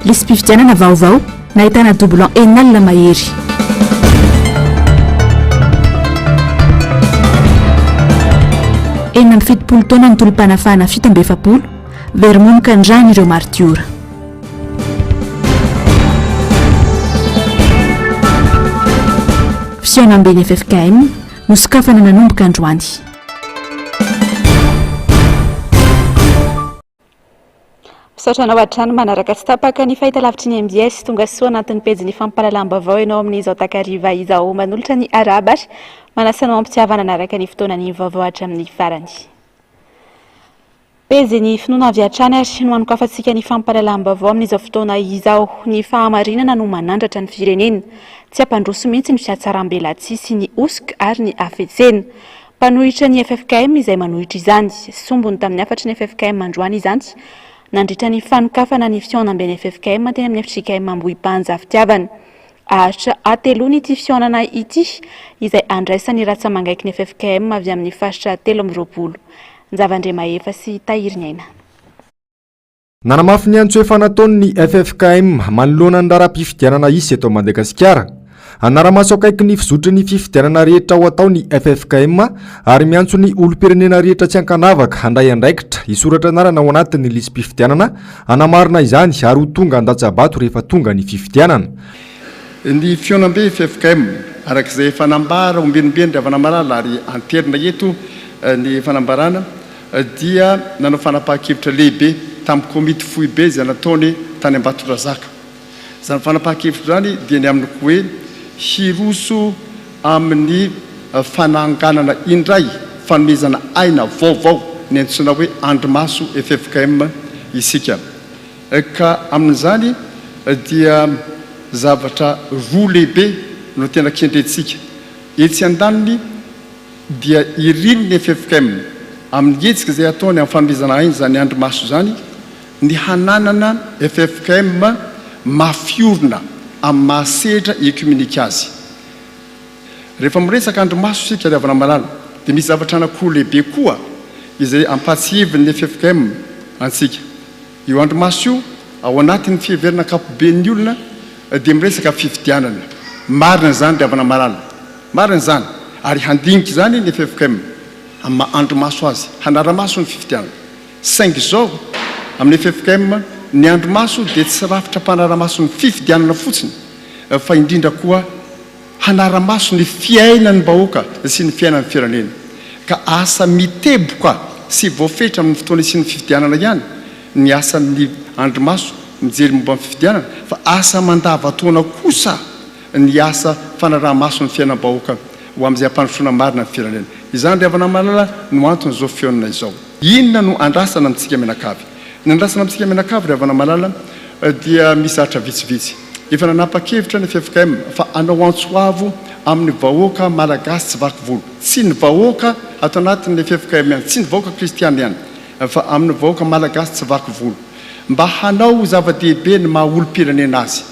lisy mpividianana vaovao nahitana doublant enalina mahery. Enina fitopolo taona ny tolom-panafahana fito amby efapolo veromonoka andrany ireo martiora. Fiona ambeny FFKM nosokafana nanomboka androany. Misaotrana hoatrano manaraka tsy tapaka ny fahitalavitry ny MBS tonga soa anatin'ny pejy ny fampahalalam-baovao ianao amin'izao takariva izao manolotra ny arabatra manasanao ampitiavana anaraka ny fotoana ny vaovao hatramin'ny farany. Pejy ny finoana avy hatrany ary no anokafantsika ny fampahalalam-baovao amin'izao fotoana izao ny fahamarinana no manandratra ny firenena tsy ampandroso mihitsy ny fiatsaram-belatsy sy ny osika ary ny afetsena. Mpanohitra ny FFKM izay manohitra izany sombony tamin'ny afatry ny FFKM androany izany nandritra ny fanokafana ny fiaonam-beny FFKM teny amin'ny FJKM Ambohipanja fitiavana. Ahatra atelony ity fiaonana ity izay andraisany ratsamangaiky ny FFKM avy amin'ny faritra 13. Nzavandremahefa sy Tahiriny Aina. Nanamafy ny antso efa nataony ny FFKM manoloana ny raharaham-pifidianana isy eto Madagasikara. Anaramaso akaiky ny fizotry ny fifidianana rehetra ho atao ny FFKM ary miantso ny olo-pirenena rehetra tsy ankanavaka handray andraikitra isoratra anarana ao anatin'ny lisy mpifidianana anamarina izany ary ho tonga an-datsabato rehefa tonga ny fifidianana. Ny fiaonam-be FFKM arak'izay fanambara ombenimbeny avana malala ary anterina eto ny fanambarana dia nanao fanapahan-kevitra lehibe tamin'ny komity fohy be izay nataony tany Ambatondrazaka. Izany fanapahan-kevitra zany dia ny amin'ny hoe hiroso amin'ny fananganana indray fanomezana aina vaovao ny antsoina hoe andrimaso FFKM isika. Ka amin'izany dia zavatra roa lehibe no tena kendrentsika. Etsy an-daniny dia iriny ny FFKM amin'ny hetsika izay ataony amin'ny fanomezana aina zany andrimaso zany ny hananana FFKM mafiorina amin'ny mahasehatra ekumenika azy. Rehefa miresaka andrimaso sika ry havana malala dia misy zavatra anankiroa lehibe koa izay ampatsihevin'ny FFKM antsika. Io andrimaso io ao anatin'ny fiheverana ankapoben'ny olona dia miresaka fifidianana. Marina zany ry havana malala, marina zany ary handinika zany ny FFKM amin'ny andrimaso azy, hanaramaso ny fifidianana. Saingy zao amin'ny FFKM ny andrimaso dia tsy rafitra mpanaramaso ny fifidianana fotsiny fa indrindra koa hanaramaso ny fiainan'ny bahoaka sy ny fiainan'ny firenena. Ka asa miteboka sy voafetra amin'ny fotoana sy ny fifidianana ihany ny asan'ny andrimaso mijery momba amin'ny fifidianana fa asa mandavataona kosa ny asa fanaramaso ny fiainan'ny bahoaka ho amin'izay ampandrosoana marina ny firenena. Izany ry havana malala no antony izao fiaonana izao. Inona no andrasana amintsika menakavy? Ny andrasana amintsika menakavy ry havana malala dia misy zatra vitsivitsy. Efa nanapa-kevitra ny FFKM fa anao antsoavo amin'ny vahoaka malagasy tsy vaky volo. Tsy ny vahoaka ato anatin'ny FFKM ihany, tsy ny vahoaka kristiana ihany, fa amin'ny vahoaka malagasy tsy vaky volo. Mba hanao zava-dehibe ny maha olo-pirenena azy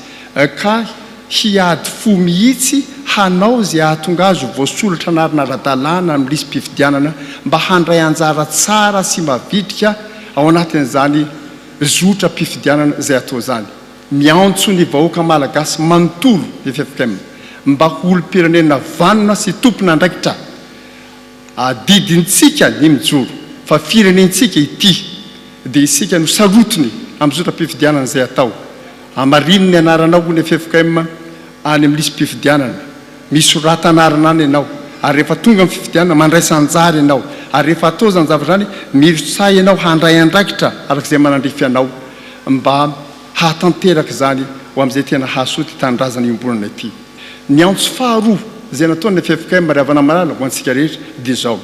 ka hiady fo mihitsy hanao zay ahatonga azy voasolatra anarina ara-dalàna amin'ny lisy mpifidianana mba handray anjara tsara sy mavitrika ao anatin'izany zotra mpifidianana izay atao zany. Miantso ny vahoaka malagasy manontolo ny FFKM mba ho olo-pirenena vanona sy tompona andraikitra. Didintsika ny mijoro fa firenentsika ity dia isika no sarotiny amin'ny zotra mpifidianana izay atao. Amariny ny anaranao ny FFKM any amin'ny lisy mpifidianana. Misorata anarana any ianao ary rehefa tonga amin'ny fifidianana mandraisa anjara ianao ary rehefa atao zany zavatra zany mirotsay ianao handray andraikitra arak'izay manandrify anao mba hatanteraka zany ho amin'izay tena hasoty tanindrazana iombonana ity. Ny antso faharoa izay nataony ny FFKM ry havana malala ho antsika rehetra dia zao.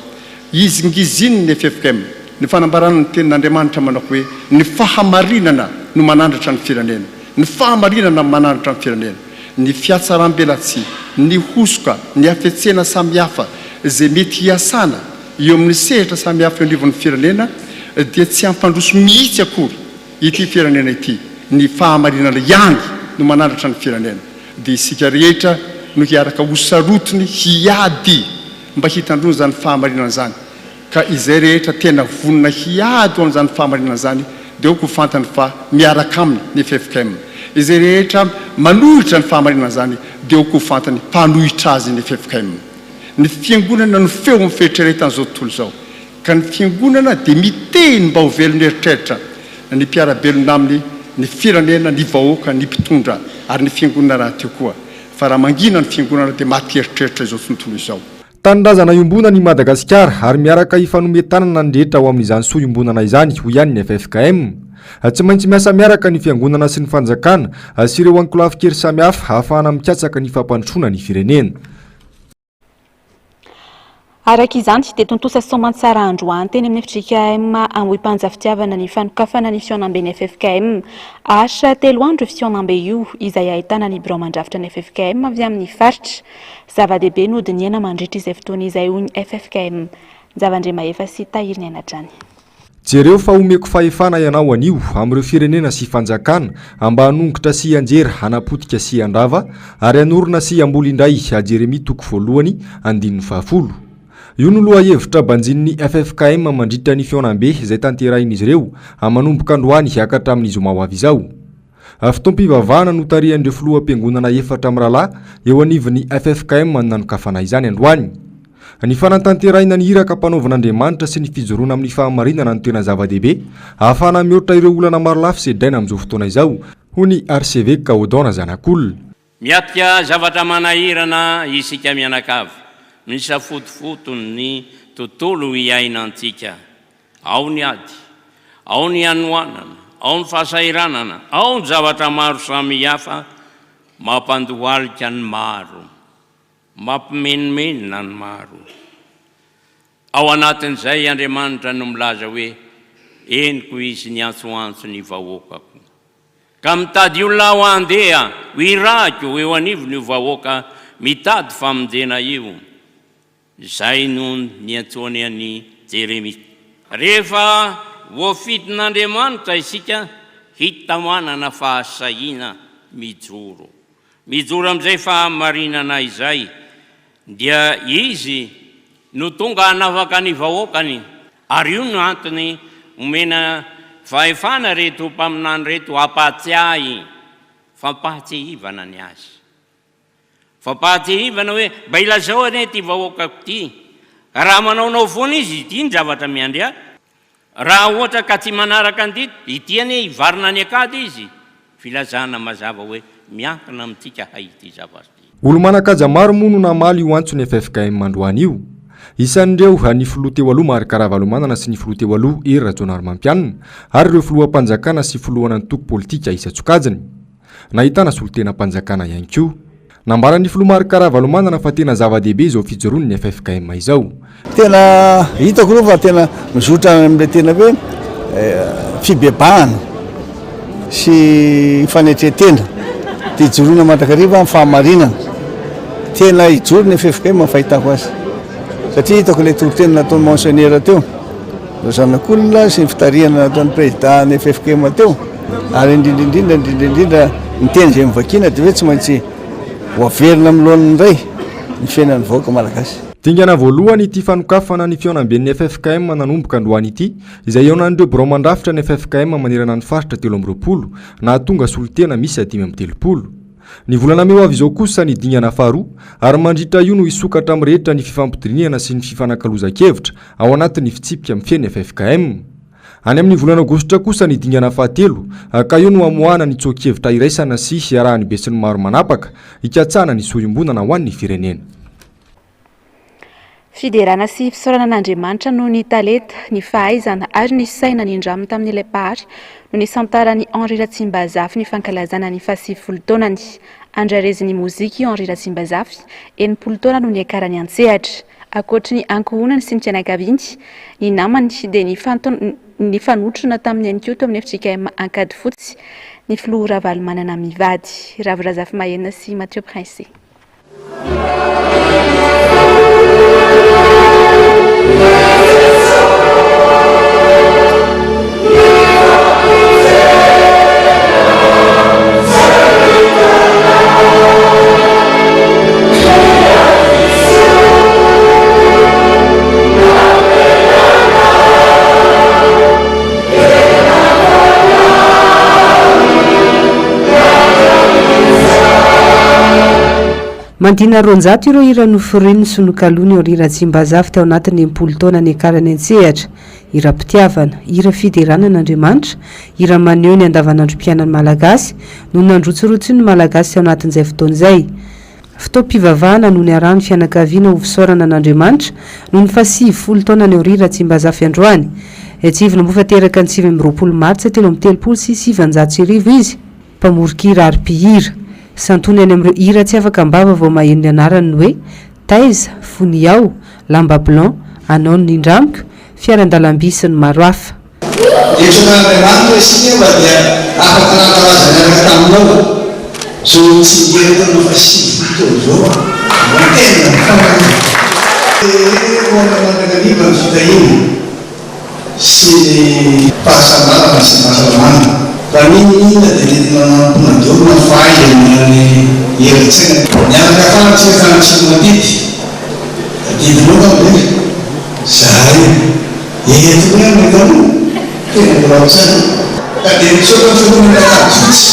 Izingiziny ny FFKM ny fanambarana ny tenin'Andriamanitra manao hoe ny fahamarinana no manandratra ny firenena. Ny fahamarinana no manandratra ny firenena. Ny fiatsaram-belatsy, ny hosoka, ny afetsena samihafa izay mety hiasana eo amin'ny sehatra samihafa eo anivon'ny firenena dia tsy ampandroso mihitsy akory ity firenena ity. Ny fahamarinana ihany no manandratra ny firenena. Dia isika rehetra no hiaraka ho sarotiny hiady mba hitandrona zany fahamarinana zany. Ka izay rehetra tena vonona hiady ho amin'izany fahamarinana zany dia oko fantany fa miaraka aminy ny FFKM. Izay rehetra manohitra ny fahamarinana zany dia oko fantany mpanohitra azy ny FFKM. Ny fiangonana no feo amin'ny fieritreretan'izao tontolo izao, ka ny fiangonana dia miteny mba ho velony eritreritra ny mpiarabelona aminy ny firenena, ny vahoaka, ny mpitondra ary ny fiangonana raha teo koa. Fa raha mangina ny fiangonana dia maty eritreritra izao tontolo izao. Tanindrazana iombonana i Madagasikara ary miaraka ifanometanana ny rehetra ao amin'izany soa iombonana izany ho ihany ny FFKM. Tsy maintsy miasa miaraka ny fiangonana sy ny fanjakana sy ireo ankilavy-kely samihafa ahafahana mikatsaka ny fampandrosoana ny firenena. Araka izany dia tontosa soamantsara androany teny amin'ny FJKM amboim-panja fitiavana ny fanokafana ny fiaonam-ben'ny FFKM. Asa 3 andro fiaonam-be io izay ahitana ny birao mandrafitra ny FFKM avy amin'ny faritra. Zava-dehibe no diniana mandritra izay fotoana izay hoy ny FFKM. Zavandre Mahefa sy Tahiriny Anatrany. Jereo fa omeko fahefana ianao anio amin'ireo firenena sy fanjakana amba hanongotra sy anjera hanapotika sy andrava ary hanorina sy hamboly indray Jeremia 2:1-10. Io no loha hevitra banjin'ny FFKM mandritra ny fiaonam-be izay tanterahin'izy ireo manomboka androany hiakatra amin'ny zoma ho avy izao. Fotoam-pivavahana no tarihan'ireo filoham-piangonana 4 miralahy eo anivon'ny FFKM nanokafana izany androany. Ny fanantanterahina ny iraka mpanaovan'Andriamanitra sy ny fijoroana amin'ny fahamarinana no tena zava-dehibe ahafahana mihoatra ireo olana maro lafy sedraina amin'izao fotoana izao, hoy ny archevêque Kaodona Zanak'olona. Miatika zavatra manahirana isika mianakavy, misy fotofotony ny tontolo iainantsika. Ao ny ady, ao ny anoanana, ao ny fahasairanana, ao ny zavatra maro samihafa mampandohalika ny maro, mampimenomenona ny maro. Ao anatin'izay Andriamanitra no milaza hoe eniko izy ny antsoantso ny vahoakako. Ka mitady olona ho andeha ho irako eo anivony io vahoaka mitady famonjena io. Izay no niantsony any Jeremia. Rehefa voafitin'Andriamanitra isika hita manana fahasahina mijoro. Mijoro amin'izay fahamarinana izay dia izy no tonga hanavaka ny vahoakany, ary io no antony omena fahefana reto mpaminany reto hampatsiahy, fampatsihivana ny azy. Fampatsihivana hoe mba ilazao ane ty vahoakako ty, raha manaonao foana izy ity ny zavatra miandria, raha ohatra ka tsy manaraka an'ity ity ane hivarina ny akady izy, filazana mazava hoe miankina amintsika haity zavatra. Olo manakaja maro moa no namaly io antsony FFKM androany io. Isan'ireo ny filoha teo aloha Marc Ravalomanana sy ny filoha teo aloha Hery Rajaonarimampianina ary ireo filoham-panjakana sy filohana ny toko politika Isa-Tsokajiny. Nahitana solotena-panjakana ihany koa. Nambarany filoha Marc Ravalomanana fa tena zava-dehibe izao fijoroan'ny FFKM izao. Tena hitako aloha fa tena mizotra amin'ilay tena hoe fibebahana sy fanetretena dia hijoroana Mandrakariva amin'ny fahamarinana. Tena hijoro ny FFKM fahitako azy. Satria hitako ilay toro-tena nataon'ny monseigneur teo, Zanak'olona sy ny fitarihana nataon'ny président ny FFKM teo, ary indrindrindrindra ny teny izay mivakina dia hoe tsy maintsy hoaverina amin'ny lohan'ny iray ny fiainan'ny vahoaka malagasy. Dingana voalohany ity fanokafana ny fiaonam-ben'ny FFKM nanomboka androany ity, izay eo an'ireo birao mandrafitra ny FFKM manerana ny faritra 13 nahatonga solotena misy 530. Ny volana meo avy izao kosa ny dingana faharoa ary mandritra io no isokatra amin'ny rehetra ny fifampidiniana sy ny fifanankalozan-kevitra ao anatin'ny fitsipika amin'ny fiain'ny FFKM. Any amin'ny volana Aogositra kosa ny dingana fahatelo ka io no amoahana ny tsoa-kevitra iraisana sy hiarahany be sy ny maro manapaka hikatsahana ny soa-iombonana ho an'ny firenena. Fiderana sy fisaorana an'Andriamanitra no ny talenta, ny fahaizana ary ny saina nindramina tamin'ilay pahary no nisantarany Henri Ratsimbazafy ny fankalazana ny 70 taonany. Andrarezin'ny moziky Henri Ratsimbazafy 80 taona no niakarany an-tsehatra. Ankoatry ny ankohonany sy ny fianakaviany, ny namany dia ny fanotrona tamin'ny ankoto amin'ny FJKM Ankady Fotsy, ny filoha Ravalomanana mivady, Ravirazafy Mahena sy Mathieu Prince. mandina ronjato ireo ira noforeniny sonokalony eo rira Tsimbazafy tao anatin'ny 10 taona ny akarany antsehatra ira mpitiavana ira fideranan'Andriamanitra ira maneho ny andavanandro mpianany malagasy no nandrotsirotsy ny malagasy tao anatin'izay fotoana izay fotoam-pivavahana no ny arahany fianakaviana ho fisaorana an'Andriamanitra no ny 10 taona ny eo rira Tsimbazafy androany etsivy momba teraka ny 20 martsa 3 izy mpamorikira ary mpihira santony any amin'ireo hira tsy afaka ambava vao maheno ny anarany hoe taiza foniao lamba blanc anao ny indramiko fiarandalamby sy ny maro hafa Andriamanitra isika mba dia afaka nakarazana araka taminao so tsy ngerenao fa sivy tena fitahiny sy ny fahasambarana sy fahasalamana raha minina dia nanamponadorona fahay amin'ny heritsaina niaraka fanatsika fanatsika mandidy didinao hoe zahay ehetiny amikano tena mbolatsaina ka dia mitsokatsokony natajotsy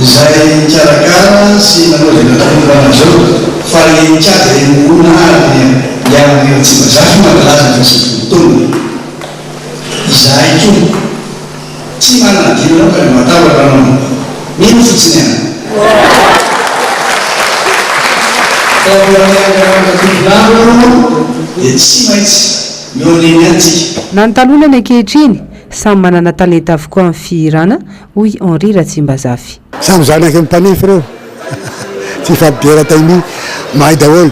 izay mikarakara sy nanaovana tamonan'izao fa nikady ona iarany Tsimbazafy mangalaza fa sy fotoana izahay koa tsy manadinanao ka matavaka anao mino fotsiny dia tsy maintsy mioleny antsika na ny talona ny ankehitriny samy manana talenta avokoa amin'ny fihirana hoy Henri Ratsimbazafy samy zanaka mipanefy reo tsy fampidera tainy mahay daholo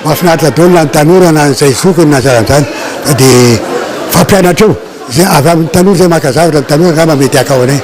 mahafinaritra daholo na ny tanora na zay fokony na zaran'izany dia fampianatra eo zay avy amin'ny tanora zay makazavatra ny tanora ngamba mety akao anay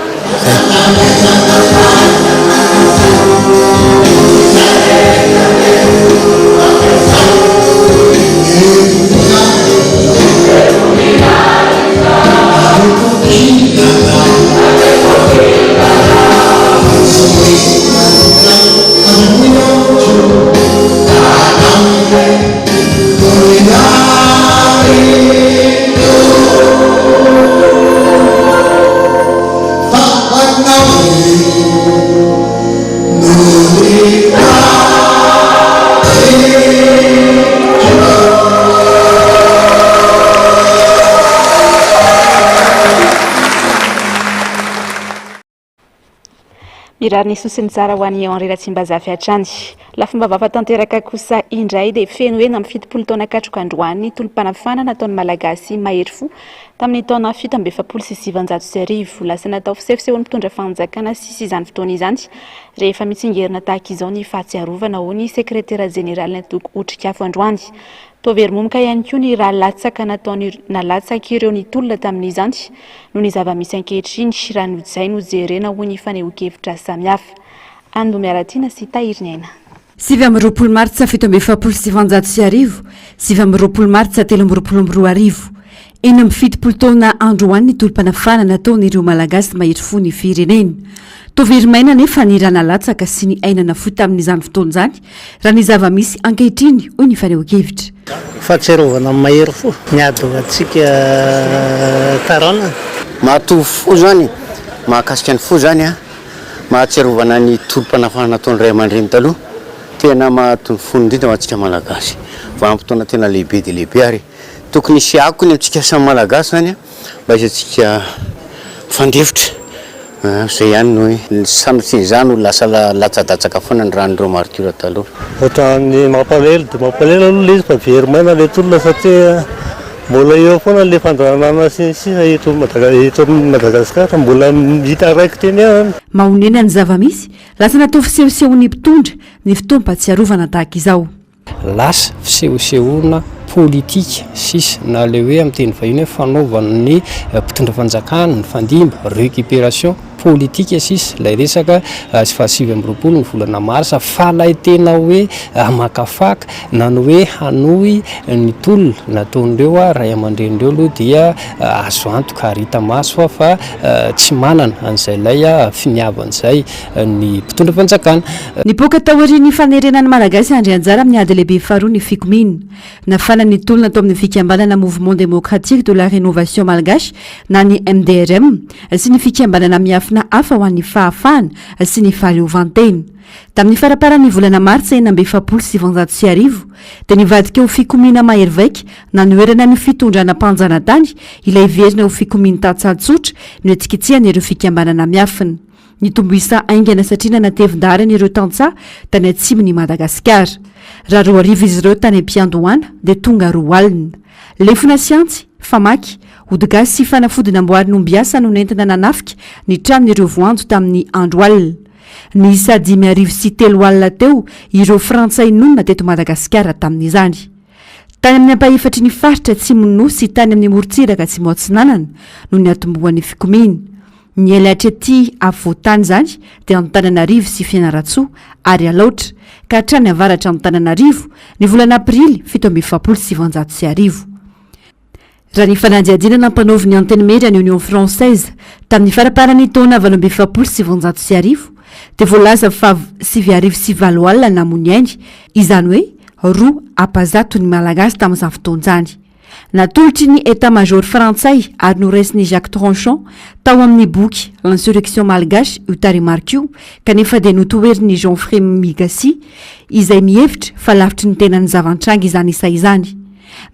Mirariny sosiny tsara ho an'ny Henri Ratsimbazafy hatrany. Lafomba vafa-tanteraka kosa indray dia feno hoe amin'ny 70 taona katroka androany tolom-panafana nataon'ny malagasy mahery fo tamin'ny taona 1790 lasa natao fisefisehon'ny mpitondra fanjakana sisy izany fotoana izany rehefa mitsingerina tahaka izao ny fahatsiarovana ho ny sekretera jeneraly Natoko Otrikafo androany. Toverimomika ihany koa ny raha latsaka nalatsaka ireo ny tolona tamin'izany no ny zava-misy ankehitriny raha nojay no jerena ho ny fanehoan-kevitra samihafa. Ando miaratiana sy tahiriny aina. 7 martsa 1790 7 martsa 2022 eny amin'ny 70 taona androany ny tolom-panafana nataon'ireo malagasy mahery fo ny firenena. Toverimaina nefa ny rana latsaka sy ny ainana fo tamin'izany fotoana izany raha ny zava-misy ankehitriny hoy ny fanehoan-kevitra. Fahatsiarovana mahery fo miady atsika tarana mahatovy fo zany mahakasika ny fo zany a mahatsiarovana ny tolom-panafana nataon'ny ray aman-dreny taloha tena mahaton'ny fo indrindra ho antsika malagasy vanim-potoana tena lehibe dia lehibe ary tokony hisy akony amintsika samy malagasy zany a mba isantsika fandefitra zay ihany no hoe sanatsin'izany ho lasa latsadatsaka foana ny ran'ireo martyra taloha ohatrany mampalahelo dia mampalahelo aloha le izy fa verimaina le tolona satria mbola eo foana le fandranana sisa eto Madagasikara mbola hita raiky teny ihany mahonena ny zava-misy lasa natao fisehosehon'ny mpitondra ny fotoam-pahatsiarovana tahaka izao lasa fisehosehoana politika sisa na le hoe amin'ny teny vahiny hoe fanaovana ny mpitondra fanjakana ny fandimba récupération politika sisa ilay resaka sy fahasivy amin'ny roapolo ny volana marsa falay tena hoe makafaka na ny hoe hanohy ny tolona nataon'ireo ray aman-dren'ireo aloha dia azo antoka arita maso fa tsy manana an'izay lay finiavan'izay ny mpitondra fanjakana. Nipoaka tao aorian'ny fanerenan'ny malagasy Andry Anjara amin'ny ady lehibe faharoa ny fikominina na fanapahefana ny tolona atao amin'ny fikambanana mouvement démocratique de la rénovation malgache na ny MDRM sy ny fikambanana miafina hafa ho an'ny fahafahana sy ny fahaleovantena. Tamin'ny faraparan'ny volana martsa 1970 dia nivadika ho fikomiana mahery vaika nanoerana ny fitondrana mpanjana tany ilay verina ho fikomiany tatsatsotra no etsikitsihana ireo fikambanana miafina. Ny tomboisa aingana satria nanatevin-darana ireo tantsaha tany atsimon'ny Madagasikara. Raha 2 arivo izy ireo tany am-piandohana dia tonga 2 alina. Lefona siantsy, famaky, odigasy sy fanafody namboarina ombiasa no nentina nanafika ny tranon'ireo voanjo tamin'ny andro alina. Ny isa 5 arivo sy 3 alina teo ireo frantsay nonona teto Madagasikara tamin'izany. Tany amin'ny ampahefatry ny faritra Atsimon'ny sy tany amin'ny morontsiraka Atsimo Atsinanana no ny atombohan'ny fikomiana. Ny LHT avoatany zany dia Antananarivo sy Fianarantsoa ary Alaotra ka hatrany avaratra Antananarivo ny volana aprily 1770. Raha ny fanadihadiana nampanaovy ny antenne media ny Union Française tamin'ny faraparan'ny taona 1770 dia voalaza fa 7 alina namony ainy izany hoe 2 apazato ny malagasy tamin'izany fotoan'izany. Natolotry ny état-major frantsay ary noraisiny Jacques Tranchon tao amin'ny boky L'insurrection malgache utari marquio kanefa dia notoherin'ny Jean-Fré Migassi izay mihevitra fa lavitry ny tenany zavantranga izany isa izany.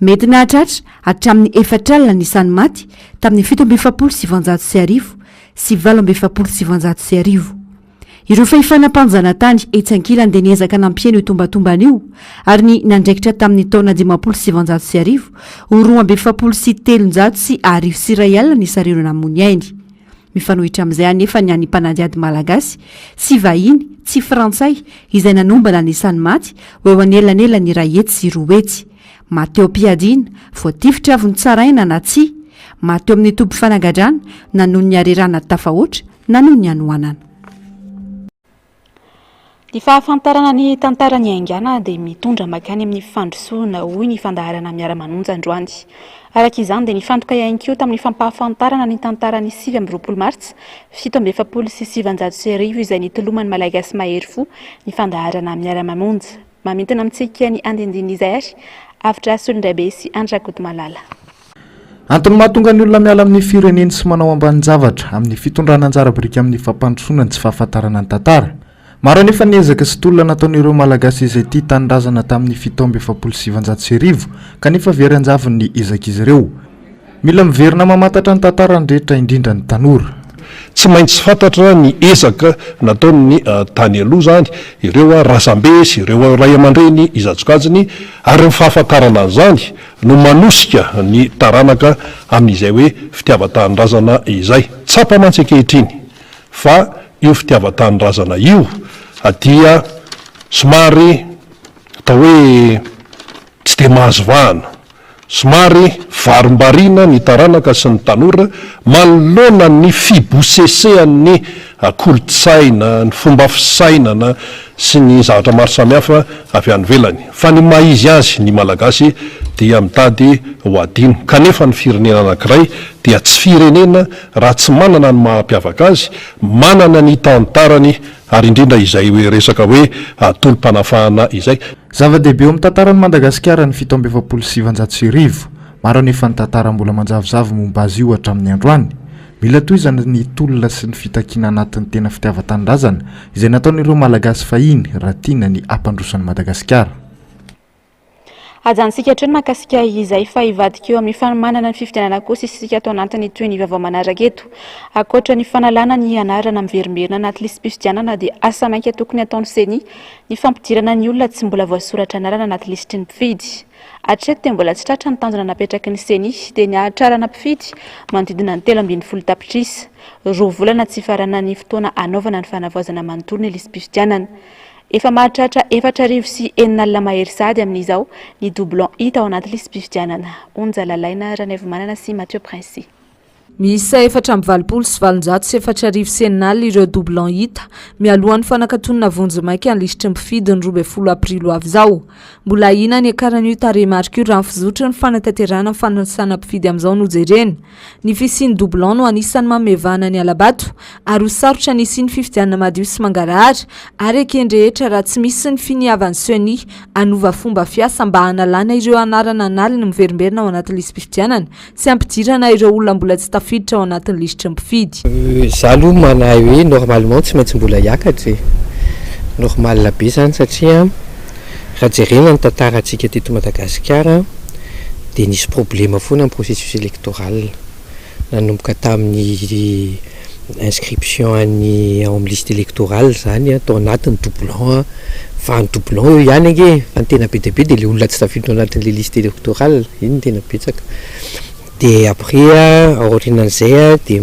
Mety nahatratra hatramin'ny 4 alina ny isany maty tamin'ny 1770 sy 1770. Ireo fahifanampanjana tany etsankilany dia niezaka nampieny io tombatomban'io ary ny nandraikitra tamin'ny taona 1770 ho 2,7 sy 1,1 alina ny sarero namony ainy. Mifanohitra amin'izay anefa ny any mpanadiady malagasy sy vahiny tsy frantsay izay nanombana ny isany maty ho eo anelanela ny rahetsy sy roetsy. Mateo Piadina voatifitra avy ny tsaraina na tsy, mateo amin'ny toby fanagadrana na noho ny arerana tafahoatra na noho ny anoanana. Ny fahafantarana ny tantarany aingana dia mitondra makany amin'ny fandrosoana hoy ny fandaharana miara-manonja androany. Araka izany dia nifantoka ihany koa tamin'ny fampahafantarana ny tantarany 7 martsa 1770 izay nitoloman'ny malagasy mahery fo ny fandaharana miara-manonja. Mamentana amintsika ny andindiny izay ary avitra Solondrabe sy Andrakoto Malala. Antony mahatonga ny olona miala amin'ny fireneny sy manao ambany zavatra amin'ny fitondrana anjara biriky amin'ny fampandrosoana tsy fahafantarana ny tantara. Maro anefa niezaka sy tolona nataon'ireo malagasy izay tia tanindrazana tamin'ny 1770 kanefa very anjaviny ezaka izy ireo. Mila miverina mamantatra ny tantarany rehetra indrindra ny tanora. Tsy maintsy fantatra ny ezaka nataon'ny tany aloha zany ireo razambe sy ireo ray aman-dreny izajokajiny ary ny fahafantarana an'izany no manosika ny taranaka amin'izay hoe fitiavan-tanindrazana izay. Tsapa mantsy ankehitriny fa io fitiavan-tanindrazana io dia somary atao hoe tsy dia mahazo vahana, somary varimbarina ny taranaka sy ny tanora manoloana ny fibosesehan'ny kolotsaina, ny fomba fisainana sy ny zavatra maro samihafa avy any velany. Fa ny maizy azy ny malagasy dia mitady ho adino. Kanefa ny firenena anankiray dia tsy firenena raha tsy manana ny mahampiavaka azy, manana ny tantarany ary indrindra izay hoe resaka hoe tolom-panafahana izay. Zava-dehibe eo amin'ny tantaran'i Madagasikara ny 1770. Maro anefa ny tantara mbola manjavozavo momba azy io hatramin'ny androany. Mila tohizana ny tolona sy ny fitakiana anatin'ny tena fitiavan-tanindrazana izay nataon'ireo malagasy fahiny raha tiana ny ampandrosan'i Madagasikara. Ajantsika hatrany mahakasika izay fa ivadika eo amin'ny fanomanana ny fifidianana kosa isika atao anatiny toy ny vaovao manaraka eto. Akoatra ny fanalana ny anarana miverimberina anaty lisy mpifidianana dia asa maika tokony ataon'ny seni ny fampidirana ny olona tsy mbola voasoratra anarana anaty lisitry ny mpifidy. Hatreto dia mbola tsy tratra ny tanjona napetraky ny seni dia ny ahatrarana mpifidy manodidina ny 3 tapitrisa. 2 volana tsy farana ny fotoana anaovana ny fanavaozana manontolo ny lisy mpifidianana. Efa mahatratra 4 sy 9 alina mahery sady amin'izao ny doublon hita ao anaty lisy mpifidianana. Onja Lalaina, Ranevy Manana sy Mathieu Prince. miisa 4,7 ireo doublon hita mialohan'ny fanakatonana vonjy mainka anlisitry mpifidy ny 12 aprilo avy zao. Mbola ina ny akaran'io tarehimarika io raha ny fizotry ny fanatanterana fanasana mpifidy amin'izao nojereny. Ny fisiany doublon no anisan'ny mamevana ny alabato ary ho sarotra ny isiany fifidianana madio sy mangarahara ary ekendrehetra raha tsy misy ny finiavan'ny seni anova fomba fiasa mba hanalana ireo anarana analina miverimberina ao anatin'ny lisy mpifidianana sy ampidirana ireo olona mbola tsy tafiditra ao anatin'ny lisitra mpifidy. Za aloha manahy hoe normalement tsy maintsy mbola hiakatra normal be zany satria raha jerena ny tantarantsika teto Madagasikara dia nisy problema foana amin'ny processus électoral nanomboka tamin'ny inscription any ao amin'ny liste électorale zany tao anatin'ny doublon fa ny doublon io ihany ange fa ny tena be dia be dia le olona tsy tafiditra ao anatin'le liste électorale iny ny tena betsaka. Dia après aorinan'izay dia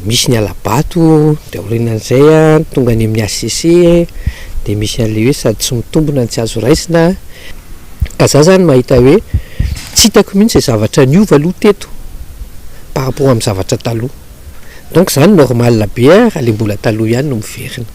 misy ny alabato dia aorinan'izay tonga any amin'ny ACC dia misy an'le hoe sady tsy mitombona ny tsy azo raisina ka za zany mahita hoe tsy hitako mihitsy izay zavatra niova aloha teto par rapport amin'ny zavatra taloha. Donc zany normal be raha le mbola taloha ihany no miverina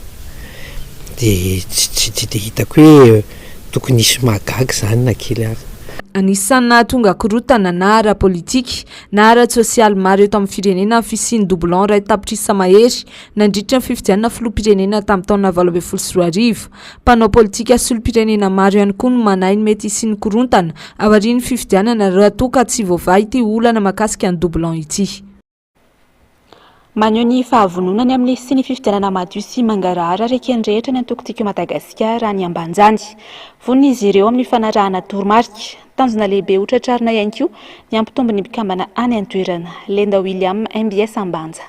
dia tsy dia hitako hoe tokony nisy mahagaga zany na kely ary. Anisan'ny nahatonga korotana na ara-politika na ara-tsosialy maro eto amin'ny firenena ny fisiany doublon iray tapitrisa mahery nandritra ny fifidianana filoham-pirenena tamin'ny taona 2024. Mpanao politika solom-pirenena maro ihany koa no manahy ny mety isiany korontana ao aorian'ny fifidianana raha toa ka tsy voavahy ity olana mahakasika ny doublon ity. Maneho ny fahavononany amin'ny sy ny fifidianana madio sy mangarahara rekendrehetra ny antokotiko Madagasikara ny Ambanjandy. Vonon'izy ireo amin'ny fanarahana toromarika. Tanjona lehibe hotratrarina ihany koa ny ampitombony mpikambana any an-toerana. Lenda William, MBS Ambanja.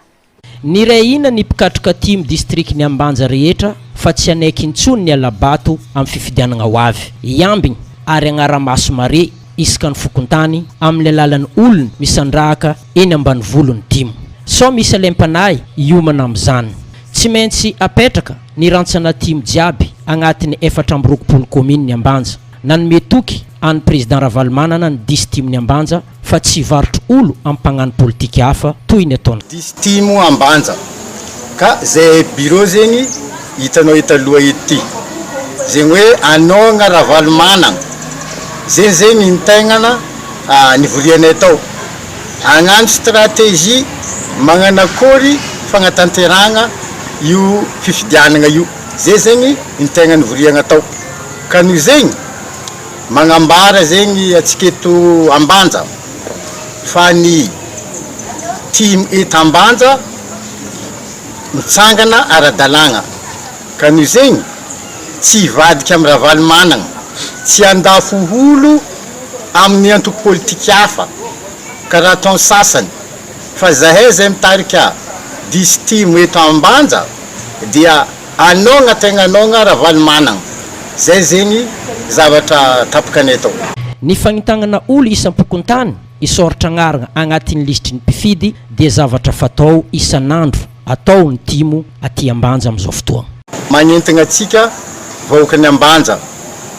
Ny ray ina ny pikatroka timy district ny Ambanja rehetra fa tsy anaiky intsony ny alabato amin'ny fifidianana ho avy. Iambiny ary agnaramaso mare isaka ny fokontany amin'ny alalan'ny olona misandrahaka eny ambanivolon'ny timo. So misy lempanahy iomana amin'izany. Tsy maintsy apetraka ny rantsana timo jiaby agnatin'ny 420 commune ny Ambanja. Nanome toky an'ny président Ravalomanana ny 10 timo ny Ambanja fa tsy varotro olo amin'ny mpagnano politika hafa toy ny ataony. 10 timo Ambanja. Ka zay bureau zegny hitanao aloha ity. Zegny hoe anona Ravalomanana. Zegny ny tegnana nivorianay tao. Agnano stratégie magnanakory fagnatanteragna io fifidianana io. Zay zegny ny tegna nivoriagna tao. Ka noho zegny magnambara zegny atsika eto Ambanja fa ny timo eto Ambanja mitsangana ara-dalagna. Ka noho zegny tsy vadika amin'ny Ravalomanana, tsy andafo olo amin'ny antoko politika hafa karaha ataony sasany. Fa zahay zay mitarika 10 timo eto Ambanja dia anona tegna anona Ravalomanana. Zay zegny zavatra tapakanay tao. Ny fagnitagnana olo isam-pokontany isoratra agnarana agnatin'ny lisitry ny mpifidy dia zavatra fatao isan'andro atao ny timo aty Ambanja amin'izao fotoana. Magnentana atsika vahoakany Ambanja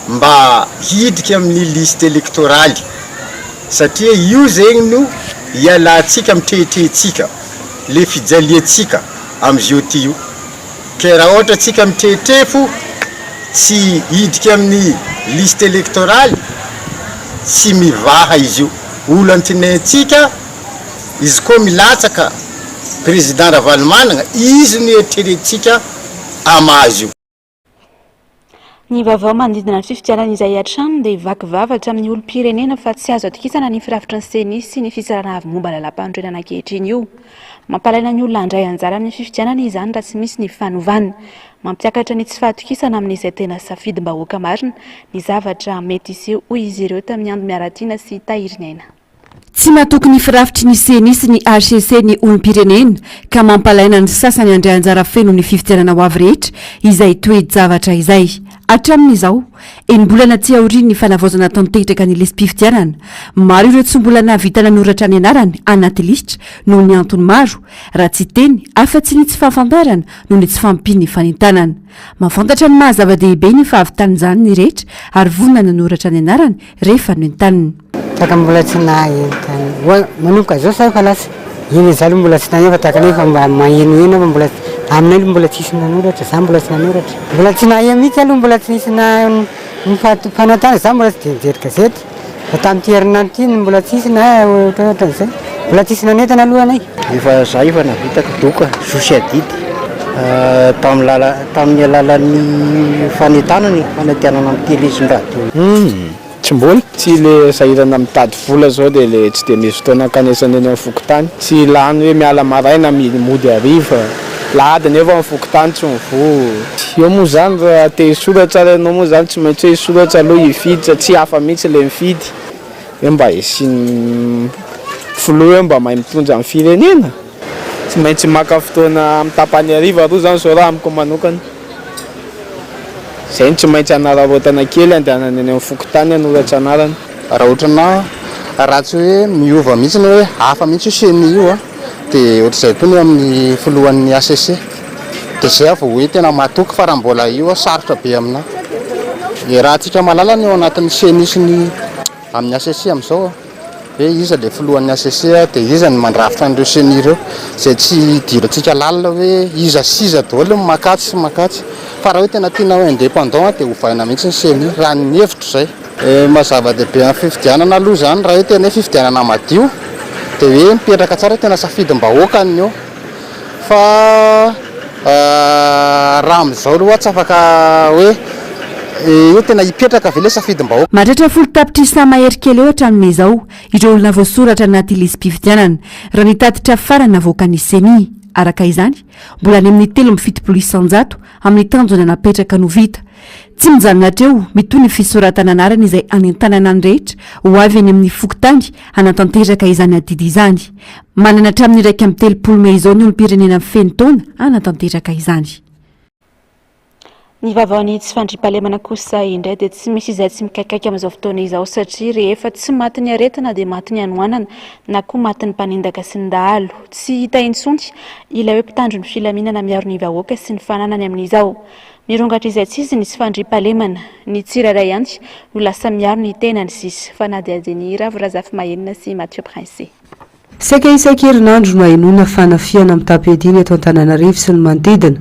mba hiditra amin'ny liste électorale satria io zegny no hialantsika mitrehitrehitsika le fijaliantsika amin'izio ty io. Ke raha ohatra tsika mitrehitrefo tsy hiditra amin'ny liste électorale tsy mivaha izy io. Olo antinentsika izy koa milatsaka président Ravalomanana izy no eritreretintsika amazy io. Ny vaovao manodidina ny fifidianana izay hatrany dia vakivavatra amin'ny olom-pirenena fa tsy azo atokisana ny firafitry ny seni sy ny fisarana avy momba lalam-pandroenana ankehitriny io. Mampalaina ny olona handray anjara amin'ny fifidianana izany raha tsy misy ny fanovana. Mampiakatra ny tsy fahatokisana amin'izay tena safidim-bahoaka marina ny zavatra mety iseho hoy izy ireo tamin'ny andro miaratiana sy tahirinena. Tsy mahatoky ny firafitry ny CENI sy ny HCC ny olom-pirenena ka mampalaina ny sasany handray anjara feno ny fifidianana ho avy rehetra izay toe-javatra izay. Hatramin'izao enimbolana tsy aoriany ny fanavaozana ataony tehitraka ny listim-pifidianana. Maro ireo tsy mbola nahavita nanoratra ny anarany anaty lisitra noho ny antony maro raha tsy teny afa-tsy ny tsy fahafantarana noho ny tsy fampiny ny fanentanana. Mahafantatra ny mahazava-dehibe ny fahavitan'izany ny rehetra ary vonona nanoratra ny anarany rehefa no entaniny. Saka mbola tsy nahentany. Manomboka zao sa fa lasa iny zalo mbola tsy nahefa taka nefa mba mahenoheno fa mbola aminay mbola tsisy nanoratra za mbola tsy nanoratra mbola tsy nahe mihitsy aloha mbola tsy nisy ny fanatana za mbola tsy de mijery gazety fa tamin'ity herinandro ity mbola tsisy na ohatran'izay mbola tsisy nanentana aloha anay efa za efa navitako doka sosiadidy tamin'ny alalan'ny fanentanany fanantenana amin'ny télévision-radio tsy mbola tsy le sahirana mitady vola zao de le tsy de misy fotoana kanesany eny amin'ny fokotany tsy lany hoe miala maraina mody ariva lahady nefa amin'ny fokotany tsy mivo eo moa zany raha te hisoratra ianao moa zany tsy maintsy hoe hisoratra aloha hifidy sa tsy hafa mihitsy le mifidy hoe mba hisiny filoha hoe mba mahay mitondra amin'ny firenena tsy maintsy maka fotoana amin'ny tapany ariva roa zany zao raha amiko manokana zay tsy maintsy anararotana kely andehanany any amin'ny fokotany anoratra anarany raha ohatrana ratsy hoe miova mihitsy ny hoe hafa mihitsy seny io a dia ohatr'izay koa ny amin'ny filohan'ny ACC dia zay avy hoe tena mahatoky fa raha mbola io a sarotra be amina raha tsika malala ny eo anatin'ny senisiny amin'ny ACC amin'izao hoe iza le filohan'ny ACC dia iza ny mandrafitra an'ireo seni ireo zay tsy dirantsika lalina hoe iza siza daholo makatsy sy makatsy fa raha hoe tena tiana hoe indépendant dia hovaina mihitsy ny seny raha ny hevitro zay mazava-dehibe amin'ny fifidianana aloha zany raha hoe tena hoe fifidianana madio dia hoe mipetraka tsara tena safidim-bahoaka ny eo fa raha amin'izao aloha tsy afaka hoe io tena hipetraka vele safidim-bahoaka mahatratra folo tapitrisa mahery kely eo hatramin'izay izao ireo olona voasoratra anaty lisy-pifidianana raha nitatitra farany navoaka ny seni araka izany mbola any amin'ny 3 isanjato amin'ny tanjona napetraka no vita tsy mijanona hatreo mitoy ny fisoratana anarana izay anentanana ny rehetra ho avy any amin'ny fokontany anatanteraka izany adidy izany manana hatramin'ny 1 Mey izao ny olom-pirenena feno taona anatanteraka izany. Ny vavaony tsy fandriampahalemana kosa indray dia tsy misy izay tsy mikaikaiky amin'izao fotoana izao satria rehefa tsy maty ny aretina dia maty ny anoanana na koa maty ny mpanendaka sy ny dahalo tsy hita intsony ilay hoe mpitandro ny filaminana miaro ny vahoaka sy ny fananany amin'izao mirongatra izay tsy izy ny tsy fandriampahalemana ny tsirairay ihany ho lasa miaro ny tenany sisy fa na dia adeny ravorazafy mahenina sy Mathieu Prince saika isaky herinandro no hainoana fanafiana amin'ny tapediny eto Antananarivo sy ny manodidina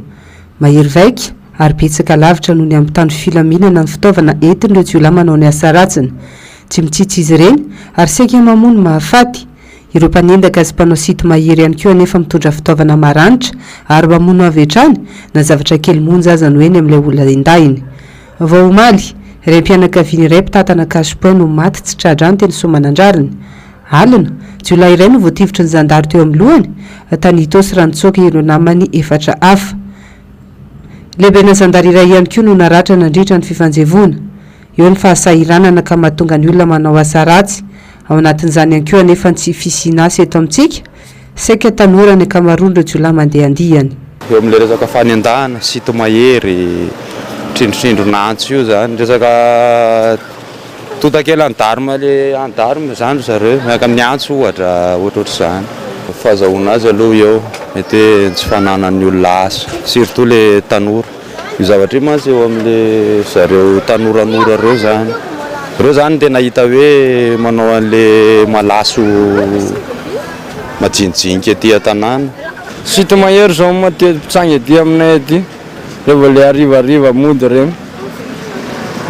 mahery vaika ary betsaka lavitra noho ny amin'ny tandro filaminana ny fitaovana entin'ireo jiolahy manao ny asa ratsiny tsy mitsitsy izy ireny ary saika mamono mahafaty ireo mpanendaka sy mpanao sity mahery ihany koa anefa mitondra fitaovana maranitra ary mamono avy hatrany na zavatra kely monja aza no eny amin'ilay olona endahiny vao omaly iray mpianakaviana iray mpitatana kasopin no maty tsy tradrany teny Soamanandrariny alina jiolahy iray no voatifitry ny zandary teo amin'ny lohany tany Itosy Ranontsoka ireo namany efatra hafa lehibe na zandary iray ihany koa no naratra nandritra ny fifanjevona eo ny fahasahiranana ka mahatonga ny olona manao asa ratsy ao anatin'izany ihany koa anefa tsy fisiana asa eto amintsika saika tanora ny akamaroan'ireo jiolahy mandeha andihany eo amin'ilay resaka fanendahana sito mahery trindrotrindro nantso io zany resaka totakely andarma le andarma zany zareo miaka amin'ny antso ohatra ohatrohatr'izany fahazahoana azy aloha eo mety hoe tsy fananan'ny olona asa surtout le tanora io zavatra io mantsy eo amin'le zareo tanoranora reo zany tena hita hoe manao an'le malaso majinijinika aty an-tanàna sito mahery zao matety mpitsangy aty aminay aty rehefa le arivariva mody reny